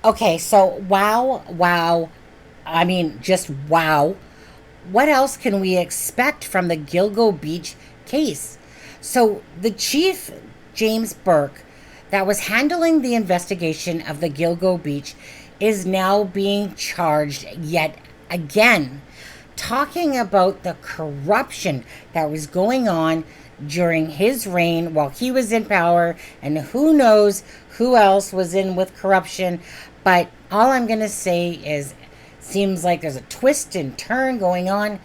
Okay, so wow. I mean, just wow. What else can we expect from the Gilgo Beach case? So, the chief, James Burke, that was handling the investigation of the Gilgo Beach, is now being charged yet again, talking about the corruption that was going on during his reign while he was in power, and who knows who else was in with corruption. But all I'm going to say is, seems like there's a twist and turn going on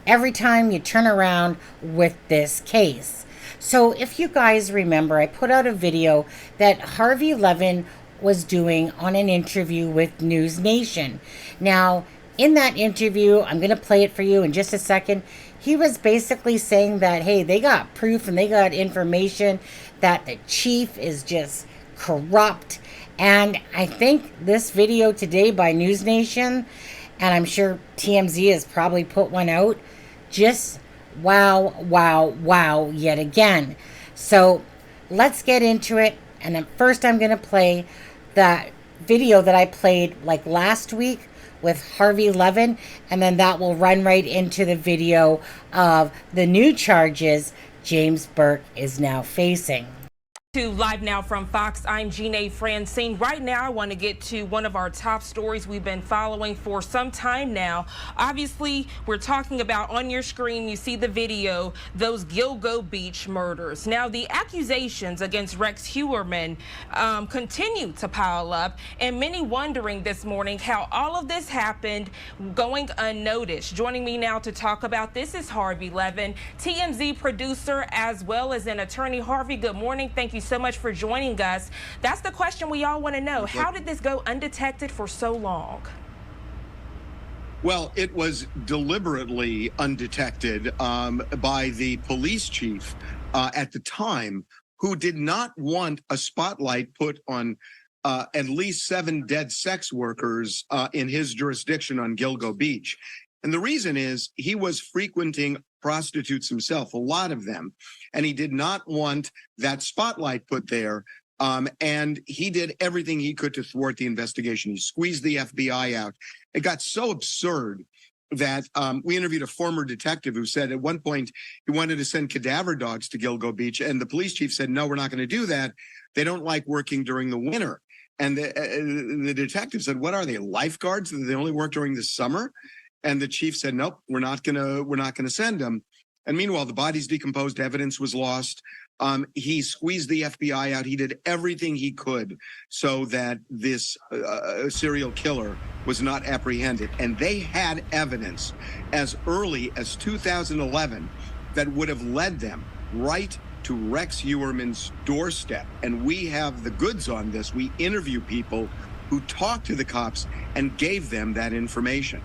every time you turn around with this case. So, if you guys remember, I put out a video that Harvey Levin was doing on an interview with News Nation. Now, in that interview, I'm going to play it for you in just a second. He was basically saying that, hey, they got proof and they got information that the chief is just corrupt. And I think this video today by News Nation, and I'm sure TMZ has probably put one out, just wow yet again. So let's get into it. And then first I'm going to play that video that I played like last week with Harvey Levin, and then that will run right into the video of the new charges James Burke is now facing. To live now from Fox, I'm Jeanne Francine. Right now, I want to get to one of our top stories we've been following for some time now. Obviously, we're talking about on your screen, you see the video, those Gilgo Beach murders. Now, the accusations against Rex Heuermann continue to pile up, and many wondering this morning how all of this happened going unnoticed. Joining me now to talk about this is Harvey Levin, TMZ producer, as well as an attorney. Harvey, good morning. Thank you so much for joining us. That's the question we all want to know. How did this go undetected for so long? Well, it was deliberately undetected by the police chief at the time, who did not want a spotlight put on at least 7 dead sex workers in his jurisdiction on Gilgo Beach. And the reason is he was frequenting prostitutes himself, a lot of them, and he did not want that spotlight put there. And he did everything he could to thwart the investigation. He squeezed the FBI out. It got so absurd that we interviewed a former detective who said at one point he wanted to send cadaver dogs to Gilgo Beach, and the police chief said, no, we're not going to do that. They don't like working during the winter. And the detective said, what are they, lifeguards? They only work during the summer? And the chief said, nope, we're not gonna send them. And meanwhile, the body's decomposed, evidence was lost. He squeezed the FBI out. He did everything he could so that this serial killer was not apprehended. And they had evidence as early as 2011 that would have led them right to Rex Heuermann's doorstep. And we have the goods on this. We interview people who talked to the cops and gave them that information.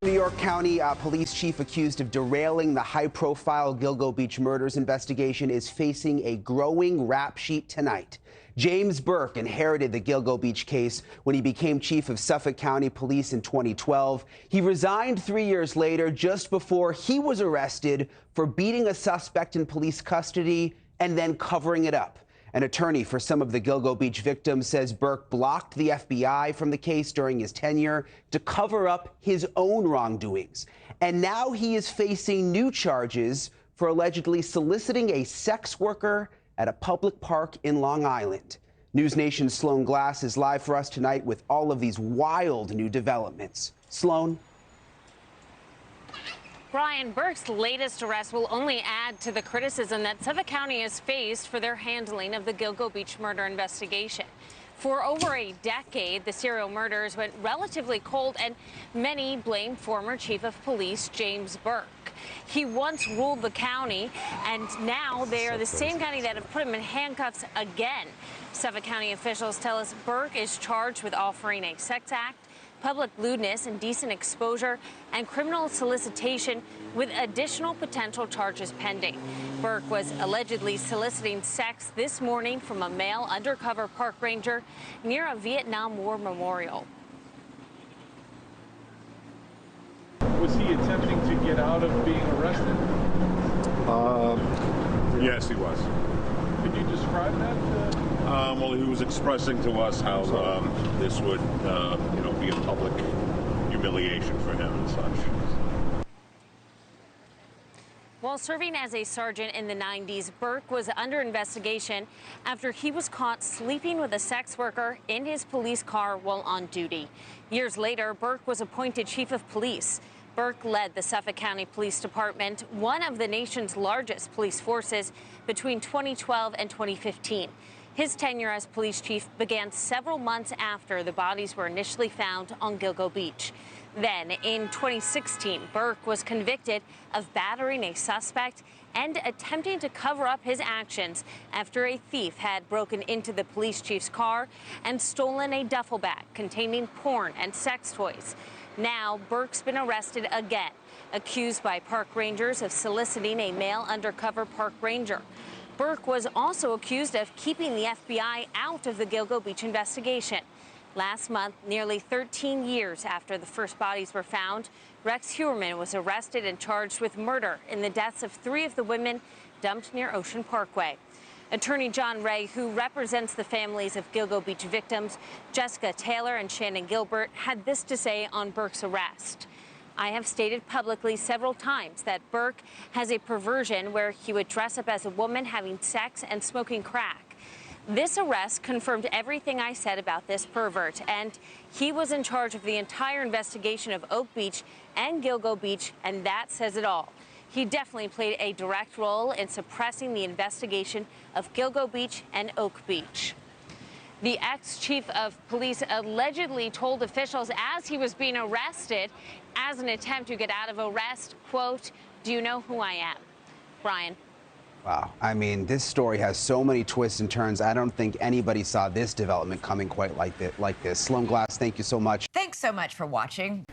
New York County police chief accused of derailing the high-profile Gilgo Beach murders investigation is facing a growing rap sheet tonight. James Burke inherited the Gilgo Beach case when he became chief of Suffolk County Police in 2012. He resigned 3 years later, just before he was arrested for beating a suspect in police custody and then covering it up. An attorney for some of the Gilgo Beach victims says Burke blocked the FBI from the case during his tenure to cover up his own wrongdoings. And now he is facing new charges for allegedly soliciting a sex worker at a public park in Long Island. News Nation's Sloan Glass is live for us tonight with all of these wild new developments. Sloan? Brian, Burke's latest arrest will only add to the criticism that Suffolk County has faced for their handling of the Gilgo Beach murder investigation. For over a decade, the serial murders went relatively cold, and many blame former Chief of Police James Burke. He once ruled the county, and now they are the same county that have put him in handcuffs again. Suffolk County officials tell us Burke is charged with offering a sex act, public lewdness, indecent exposure, and criminal solicitation, with additional potential charges pending. Burke was allegedly soliciting sex this morning from a male undercover park ranger near a Vietnam War memorial. Was he attempting to get out of being arrested? Yes, he was. Could you describe that? Well, he was expressing to us how this would, be a public humiliation for him and such. While serving as a sergeant in the 90s, Burke was under investigation after he was caught sleeping with a sex worker in his police car while on duty. Years later, Burke was appointed chief of police. Burke led the Suffolk County Police Department, one of the nation's largest police forces, between 2012 and 2015. His tenure as police chief began several months after the bodies were initially found on Gilgo Beach. Then, in 2016, Burke was convicted of battering a suspect and attempting to cover up his actions after a thief had broken into the police chief's car and stolen a duffel bag containing porn and sex toys. Now, Burke's been arrested again, accused by park rangers of soliciting a male undercover park ranger. Burke was also accused of keeping the FBI out of the Gilgo Beach investigation. Last month, nearly 13 years after the first bodies were found, Rex Heuermann was arrested and charged with murder in the deaths of 3 of the women dumped near Ocean Parkway. Attorney John Ray, who represents the families of Gilgo Beach victims, Jessica Taylor and Shannon Gilbert, had this to say on Burke's arrest. I have stated publicly several times that Burke has a perversion where he would dress up as a woman having sex and smoking crack. This arrest confirmed everything I said about this pervert, and he was in charge of the entire investigation of Oak Beach and Gilgo Beach, and that says it all. He definitely played a direct role in suppressing the investigation of Gilgo Beach and Oak Beach. The ex-chief of police allegedly told officials as he was being arrested, as an attempt to get out of arrest, quote, "Do you know who I am?" Brian. Wow. I mean, this story has so many twists and turns. I don't think anybody saw this development coming quite like this. Sloan Glass, thank you so much. Thanks so much for watching.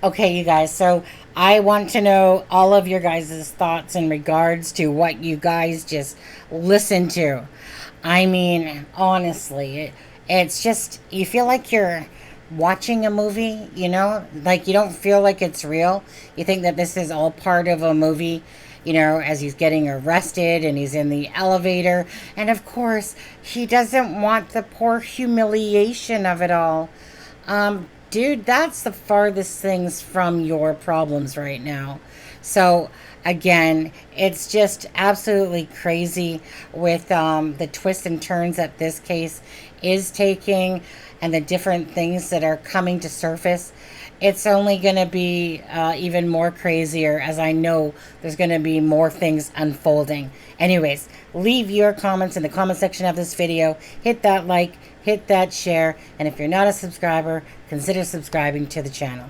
Okay, you guys, so I want to know all of your guys' thoughts in regards to what you guys just listened to. I mean, honestly, it's just, you feel like you're watching a movie, like you don't feel like it's real. You think that this is all part of a movie, as he's getting arrested and he's in the elevator. And of course, he doesn't want the poor humiliation of it all. Dude, that's the farthest things from your problems right now. So again, it's just absolutely crazy with the twists and turns that this case is taking and the different things that are coming to surface. It's only going to be even more crazier, as I know there's going to be more things unfolding. Anyways, leave your comments in the comment section of this video. Hit that like, hit that share, and if you're not a subscriber, consider subscribing to the channel.